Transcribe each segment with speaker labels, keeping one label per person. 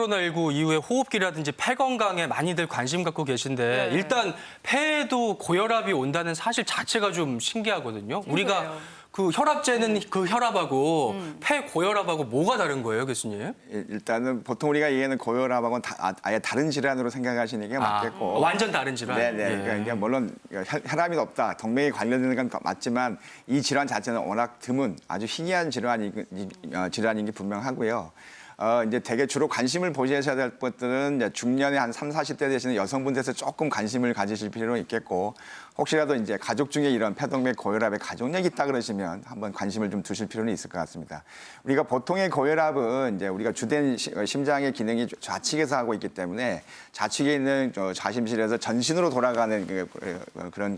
Speaker 1: 코로나19 이후에 호흡기라든지 폐 건강에 많이들 관심 갖고 계신데
Speaker 2: 네.
Speaker 1: 일단 폐에도 고혈압이 온다는 사실 자체가 좀 신기하거든요. 우리가 그 혈압제는 그 혈압하고 폐 고혈압하고 뭐가 다른 거예요, 교수님?
Speaker 3: 일단은 보통 우리가 얘기하는 고혈압하고는 아예 다른 질환으로 생각하시는 게 맞겠고.
Speaker 1: 완전 다른 질환.
Speaker 3: 네네.
Speaker 1: 예.
Speaker 3: 그러니까 물론 혈압이 높다, 동맥이 관련되는 건 맞지만 이 질환 자체는 워낙 드문 아주 희귀한 질환인 게 분명하고요. 이제 대개 주로 관심을 보셔야 될 것들은 이제 중년의 한 30, 40대 되시는 여성분들에서 조금 관심을 가지실 필요는 있겠고, 혹시라도 이제 가족 중에 이런 폐동맥 고혈압의 가족력이 있다 그러시면 한번 관심을 좀 두실 필요는 있을 것 같습니다. 우리가 보통의 고혈압은 이제 우리가 주된 심장의 기능이 좌측에서 하고 있기 때문에 좌측에 있는 좌심실에서 전신으로 돌아가는 그런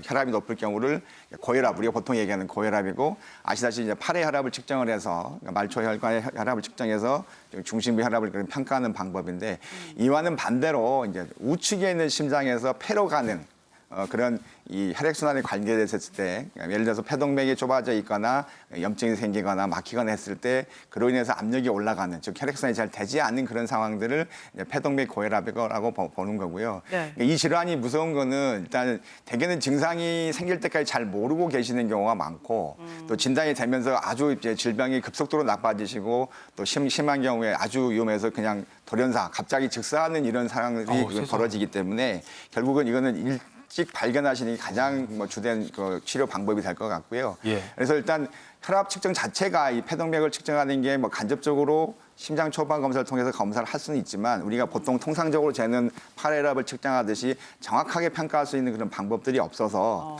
Speaker 3: 혈압이 높을 경우를 고혈압, 우리가 보통 얘기하는 고혈압이고, 아시다시피 이제 팔의 혈압을 측정을 해서 말초혈관의 혈압을 측정해서 중심부 혈압을 평가하는 방법인데, 이와는 반대로 이제 우측에 있는 심장에서 폐로 가는 그런 이 혈액순환에 관계됐을 때, 예를 들어서 폐동맥이 좁아져 있거나 염증이 생기거나 막히거나 했을 때 그로 인해서 압력이 올라가는, 즉 혈액순환이 잘 되지 않는 그런 상황들을 이제 폐동맥 고혈압이라고 보는 거고요.
Speaker 2: 네.
Speaker 3: 이 질환이 무서운 거는 일단 대개는 증상이 생길 때까지 잘 모르고 계시는 경우가 많고, 또 진단이 되면서 아주 이제 질병이 급속도로 나빠지시고 또 심한 경우에 아주 위험해서 그냥 돌연사, 갑자기 즉사하는 이런 상황들이 벌어지기 때문에 결국은 이거는 일찍 발견하시는 게 가장 주된 치료 방법이 될 것 같고요.
Speaker 1: 예.
Speaker 3: 그래서 일단 혈압 측정 자체가 이 폐동맥을 측정하는 게 간접적으로 심장 초음파 검사를 통해서 검사를 할 수는 있지만, 우리가 보통 통상적으로 재는 팔혈압을 측정하듯이 정확하게 평가할 수 있는 그런 방법들이 없어서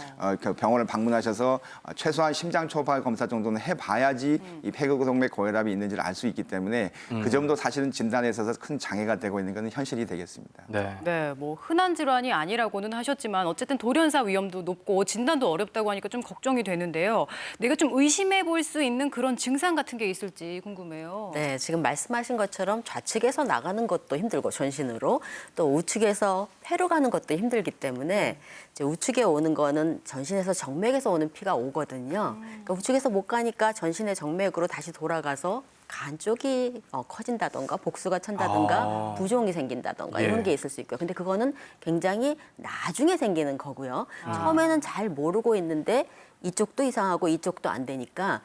Speaker 3: 병원을 방문하셔서 최소한 심장 초음파 검사 정도는 해봐야지 이 폐동맥 고혈압이 있는지를 알 수 있기 때문에 그 점도 사실은 진단에 있어서 큰 장애가 되고 있는 것은 현실이 되겠습니다.
Speaker 1: 네.
Speaker 2: 네, 뭐 흔한 질환이 아니라고는 하셨지만 어쨌든 돌연사 위험도 높고 진단도 어렵다고 하니까 좀 걱정이 되는데요. 내가 좀 의심해 볼 수 있는 그런 증상 같은 게 있을지 궁금해요.
Speaker 4: 네, 지금 말씀하신 것처럼 좌측에서 나가는 것도 힘들고 전신으로, 또 우측에서 폐로 가는 것도 힘들기 때문에 이제 우측에 오는 거는 전신에서 정맥에서 오는 피가 오거든요. 그러니까 우측에서 못 가니까 전신의 정맥으로 다시 돌아가서 간 쪽이 커진다던가 복수가 찬다던가 부종이 생긴다던가 이런 게 있을 수 있고요. 근데 그거는 굉장히 나중에 생기는 거고요. 처음에는 잘 모르고 있는데 이쪽도 이상하고 이쪽도 안 되니까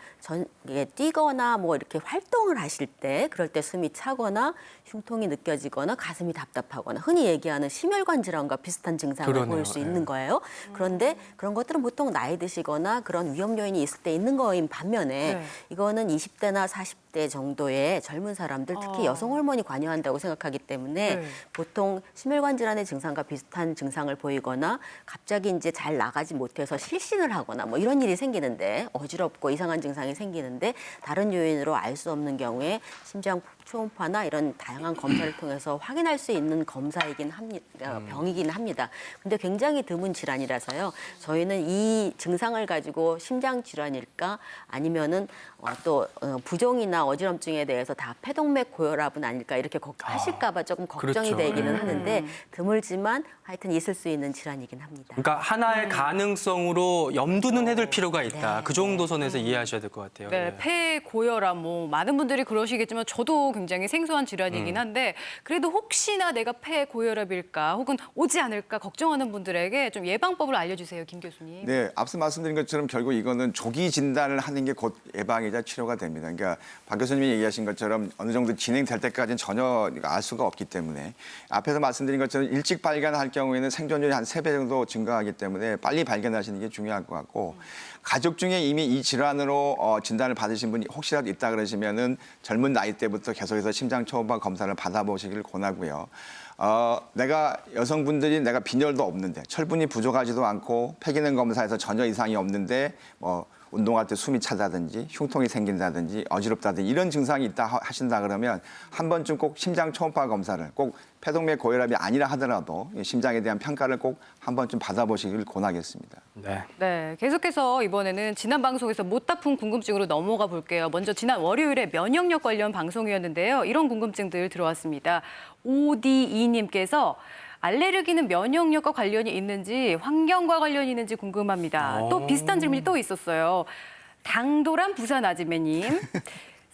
Speaker 4: 이게 뛰거나 뭐 이렇게 활동을 하실 때, 그럴 때 숨이 차거나 흉통이 느껴지거나 가슴이 답답하거나 흔히 얘기하는 심혈관 질환과 비슷한 증상을 보일 수 있는 거예요. 그런데 그런 것들은 보통 나이 드시거나 그런 위험 요인이 있을 때 있는 거인 반면에 이거는 20대나 40대 정도의 젊은 사람들, 특히 여성 호르몬이 관여한다고 생각하기 때문에 보통 심혈관 질환의 증상과 비슷한 증상을 보이거나 갑자기 이제 잘 나가지 못해서 실신을 하거나 뭐 이런 일이 생기는데, 어지럽고 이상한 증상이 생기는데 다른 요인으로 알 수 없는 경우에 심장 초음파나 이런 다양한 검사를 통해서 확인할 수 있는 검사이긴 합니다. 병이긴 합니다. 근데 굉장히 드문 질환이라서요. 저희는 이 증상을 가지고 심장 질환일까 아니면은 또 부종이나 어지럼증에 대해서 다 폐동맥 고혈압은 아닐까 이렇게 하실까 봐 조금 걱정이
Speaker 1: 그렇죠.
Speaker 4: 되기는 하는데 드물지만 하여튼 있을 수 있는 질환이긴 합니다.
Speaker 1: 그러니까 하나의 가능성으로 염두는 해둘 필요가 있다. 그 정도 선에서 이해하셔야 될 것 같아요.
Speaker 2: 네,
Speaker 1: 예.
Speaker 2: 폐 고혈압 뭐 많은 분들이 그러시겠지만 저도 굉장히 생소한 질환이긴 한데 그래도 혹시나 내가 폐 고혈압일까 혹은 오지 않을까 걱정하는 분들에게 좀 예방법을 알려주세요, 김 교수님.
Speaker 3: 네, 앞서 말씀드린 것처럼 결국 이거는 조기 진단을 하는 게 곧 예방이자 치료가 됩니다. 그러니까 박 교수님이 얘기하신 것처럼 어느 정도 진행될 때까지는 전혀 알 수가 없기 때문에, 앞에서 말씀드린 것처럼 일찍 발견할 경우에는 생존율이 한 3배 정도 증가하기 때문에 빨리 발견하시는 게 중요할 것 같고, 가족 중에 이미 이 질환으로 진단을 받으신 분이 혹시라도 있다 그러시면은 젊은 나이 때부터 계속해서 심장 초음파 검사를 받아보시길 권하고요. 내가 여성분들이 내가 빈혈도 없는데 철분이 부족하지도 않고 폐기능 검사에서 전혀 이상이 없는데 운동할 때 숨이 차다든지 흉통이 생긴다든지 어지럽다든지 이런 증상이 있다 하신다 그러면 한 번쯤 꼭 심장 초음파 검사를, 꼭 폐동맥 고혈압이 아니라 하더라도 심장에 대한 평가를 꼭 한 번쯤 받아보시길 권하겠습니다.
Speaker 1: 네.
Speaker 2: 네, 계속해서 이번에는 지난 방송에서 못다 푼 궁금증으로 넘어가 볼게요. 먼저 지난 월요일에 면역력 관련 방송이었는데요. 이런 궁금증들 들어왔습니다. OD2님께서 알레르기는 면역력과 관련이 있는지 환경과 관련이 있는지 궁금합니다. 또 비슷한 질문이 또 있었어요. 당돌한 부산 아지매님.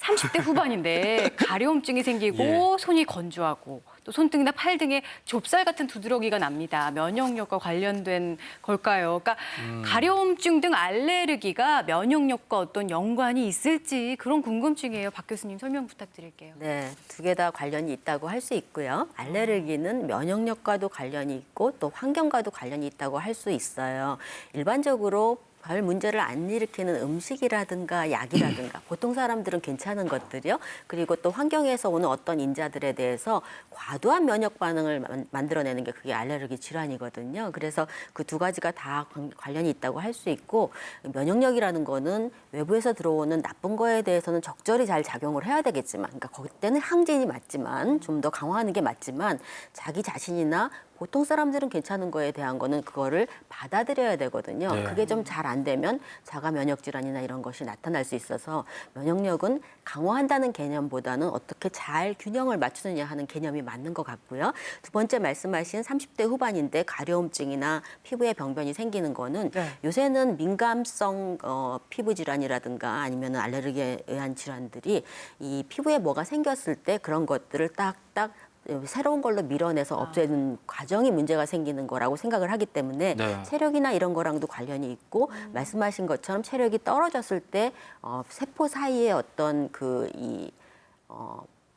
Speaker 2: 30대 후반인데 가려움증이 생기고
Speaker 1: 예.
Speaker 2: 손이 건조하고 또 손등이나 팔 등에 좁쌀 같은 두드러기가 납니다. 면역력과 관련된 걸까요? 그러니까 가려움증 등 알레르기가 면역력과 어떤 연관이 있을지 그런 궁금증이에요. 박 교수님 설명 부탁드릴게요.
Speaker 4: 네, 두 개 다 관련이 있다고 할 수 있고요. 알레르기는 면역력과도 관련이 있고 또 환경과도 관련이 있다고 할 수 있어요. 일반적으로 별 문제를 안 일으키는 음식이라든가 약이라든가 보통 사람들은 괜찮은 것들이요. 그리고 또 환경에서 오는 어떤 인자들에 대해서 과도한 면역 반응을 만들어내는 게 그게 알레르기 질환이거든요. 그래서 그 두 가지가 다 관련이 있다고 할 수 있고 면역력이라는 거는 외부에서 들어오는 나쁜 거에 대해서는 적절히 잘 작용을 해야 되겠지만 그러니까 그때는 항진이 맞지만 좀 더 강화하는 게 맞지만 자기 자신이나 보통 사람들은 괜찮은 거에 대한 거는 그거를 받아들여야 되거든요.
Speaker 1: 네.
Speaker 4: 그게 좀 잘 안 되면 자가 면역 질환이나 이런 것이 나타날 수 있어서 면역력은 강화한다는 개념보다는 어떻게 잘 균형을 맞추느냐 하는 개념이 맞는 것 같고요. 두 번째 말씀하신 30대 후반인데 가려움증이나 피부에 병변이 생기는 거는
Speaker 2: 네.
Speaker 4: 요새는 민감성 피부 질환이라든가 아니면 알레르기에 의한 질환들이 이 피부에 뭐가 생겼을 때 그런 것들을 딱딱 새로운 걸로 밀어내서 없애는 과정이 문제가 생기는 거라고 생각을 하기 때문에
Speaker 1: 네.
Speaker 4: 체력이나 이런 거랑도 관련이 있고 말씀하신 것처럼 체력이 떨어졌을 때 세포 사이에 어떤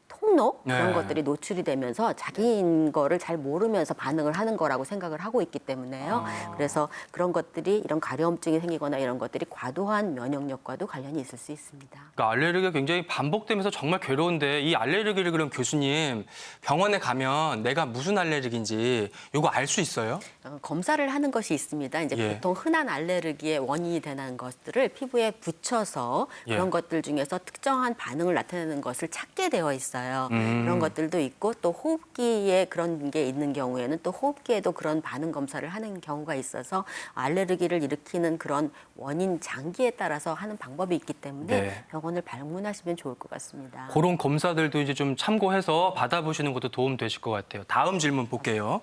Speaker 4: 통로 그런
Speaker 1: 네.
Speaker 4: 것들이 노출이 되면서 자기인 거를 잘 모르면서 반응을 하는 거라고 생각을 하고 있기 때문에요. 그래서 그런 것들이 이런 가려움증이 생기거나 이런 것들이 과도한 면역력과도 관련이 있을 수 있습니다.
Speaker 1: 그러니까 알레르기가 굉장히 반복되면서 정말 괴로운데 이 알레르기를 그럼 교수님 병원에 가면 내가 무슨 알레르기인지 이거 알 수 있어요?
Speaker 4: 검사를 하는 것이 있습니다. 이제
Speaker 1: 예.
Speaker 4: 보통 흔한 알레르기의 원인이 되는 것들을 피부에 붙여서
Speaker 1: 예.
Speaker 4: 그런 것들 중에서 특정한 반응을 나타내는 것을 찾게 되어 있어요. 그런 것들도 있고 또 호흡기에 그런 게 있는 경우에는 또 호흡기에도 그런 반응 검사를 하는 경우가 있어서 알레르기를 일으키는 그런 원인 장기에 따라서 하는 방법이 있기 때문에
Speaker 1: 네.
Speaker 4: 병원을 방문하시면 좋을 것 같습니다.
Speaker 1: 그런 검사들도 이제 좀 참고해서 받아보시는 것도 도움 되실 것 같아요. 다음 질문 볼게요.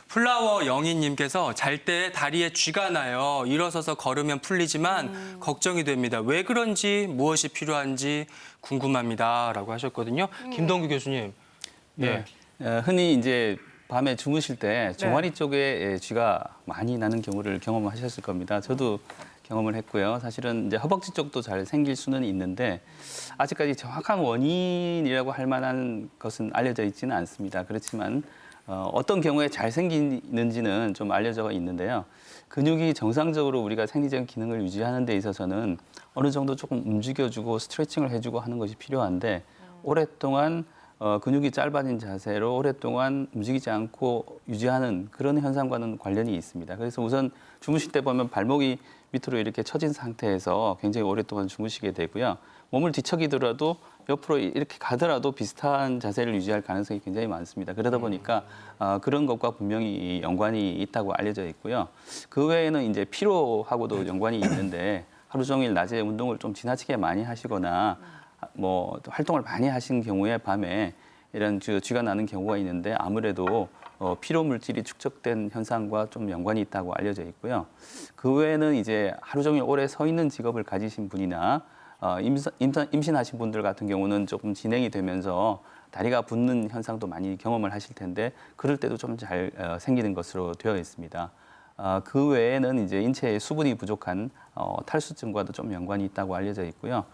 Speaker 1: 플라워 영희님께서 잘 때 다리에 쥐가 나요. 일어서서 걸으면 풀리지만 걱정이 됩니다. 왜 그런지 무엇이 필요한지 궁금합니다라고 하셨거든요. 김동규 교수님.
Speaker 5: 네. 흔히 이제 밤에 주무실 때 종아리 쪽에 쥐가 많이 나는 경우를 경험하셨을 겁니다. 저도 경험을 했고요. 사실은 이제 허벅지 쪽도 잘 생길 수는 있는데 아직까지 정확한 원인이라고 할 만한 것은 알려져 있지는 않습니다. 그렇지만 어떤 경우에 잘 생기는지는 좀 알려져 있는데요. 근육이 정상적으로 우리가 생리적인 기능을 유지하는 데 있어서는 어느 정도 조금 움직여주고 스트레칭을 해주고 하는 것이 필요한데 오랫동안 근육이 짧아진 자세로 오랫동안 움직이지 않고 유지하는 그런 현상과는 관련이 있습니다. 그래서 우선 주무실 때 보면 발목이 밑으로 이렇게 처진 상태에서 굉장히 오랫동안 주무시게 되고요. 몸을 뒤척이더라도 옆으로 이렇게 가더라도 비슷한 자세를 유지할 가능성이 굉장히 많습니다. 그러다 보니까 그런 것과 분명히 연관이 있다고 알려져 있고요. 그 외에는 이제 피로하고도 연관이 있는데 하루 종일 낮에 운동을 좀 지나치게 많이 하시거나 뭐 활동을 많이 하신 경우에 밤에 이런 쥐가 나는 경우가 있는데 아무래도 피로 물질이 축적된 현상과 좀 연관이 있다고 알려져 있고요. 그 외에는 이제 하루 종일 오래 서 있는 직업을 가지신 분이나 임신하신 분들 같은 경우는 조금 진행이 되면서 다리가 붓는 현상도 많이 경험을 하실 텐데 그럴 때도 좀 잘 생기는 것으로 되어 있습니다. 그 외에는 이제 인체에 수분이 부족한 탈수증과도 좀 연관이 있다고 알려져 있고요.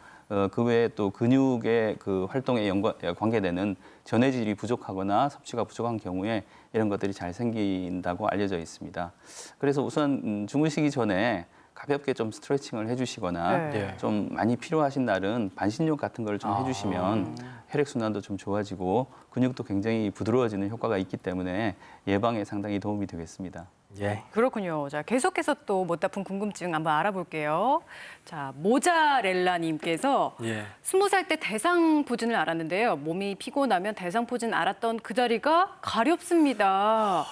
Speaker 5: 그 외에 또 근육의 그 활동에 관계되는 전해질이 부족하거나 섭취가 부족한 경우에 이런 것들이 잘 생긴다고 알려져 있습니다. 그래서 우선 주무시기 전에 가볍게 좀 스트레칭을 해주시거나
Speaker 2: 네.
Speaker 5: 좀 많이 필요하신 날은 반신욕 같은 걸 좀 해주시면 혈액순환도 좀 좋아지고 근육도 굉장히 부드러워지는 효과가 있기 때문에 예방에 상당히 도움이 되겠습니다.
Speaker 1: 예.
Speaker 2: 그렇군요. 자, 계속해서 또 못다푼 궁금증 한번 알아볼게요. 자, 모자렐라님께서
Speaker 1: 예.
Speaker 2: 20살 때 대상포진을 알았는데요. 몸이 피곤하면 대상포진 알았던 그 자리가 가렵습니다.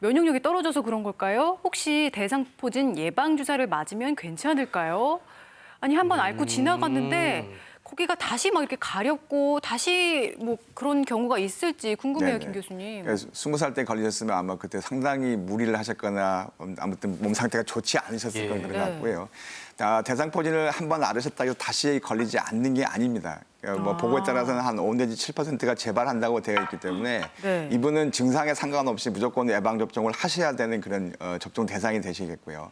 Speaker 2: 면역력이 떨어져서 그런 걸까요? 혹시 대상포진 예방주사를 맞으면 괜찮을까요? 아니, 한번 앓고 지나갔는데 거기가 다시 막 이렇게 가렵고 다시 뭐 그런 경우가 있을지 궁금해요,
Speaker 3: 네네.
Speaker 2: 김 교수님.
Speaker 3: 그래서 20살 때 걸리셨으면 아마 그때 상당히 무리를 하셨거나 아무튼 몸 상태가 좋지 않으셨을
Speaker 1: 예.
Speaker 3: 것
Speaker 2: 네.
Speaker 3: 같고요. 대상포진을 한번 앓으셨다고 해서 다시 걸리지 않는 게 아닙니다. 뭐 보고에 따라서는 한 5 내지 7%가 재발한다고 되어 있기 때문에
Speaker 2: 네.
Speaker 3: 이분은 증상에 상관없이 무조건 예방 접종을 하셔야 되는 그런 접종 대상이 되시겠고요.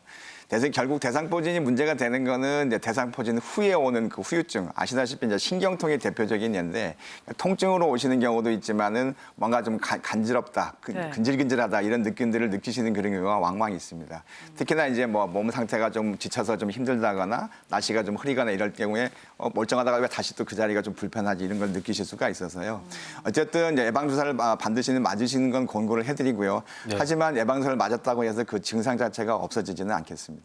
Speaker 3: 결국 대상포진이 문제가 되는 거는 이제 대상포진 후에 오는 그 후유증, 아시다시피 이제 신경통이 대표적인 예인데 통증으로 오시는 경우도 있지만은 뭔가 좀 간지럽다,
Speaker 2: 네.
Speaker 3: 근질근질하다 이런 느낌들을 느끼시는 그런 경우가 왕왕 있습니다. 특히나 이제 뭐 몸 상태가 좀 지쳐서 좀 힘들다거나 날씨가 좀 흐리거나 이럴 경우에 멀쩡하다가 왜 다시 또 그 자리가 좀 불편하지 이런 걸 느끼실 수가 있어서요. 어쨌든 이제 예방주사를 반드시 맞으시는 건 권고를 해드리고요.
Speaker 1: 네.
Speaker 3: 하지만 예방주사를 맞았다고 해서 그 증상 자체가 없어지지는 않겠습니다.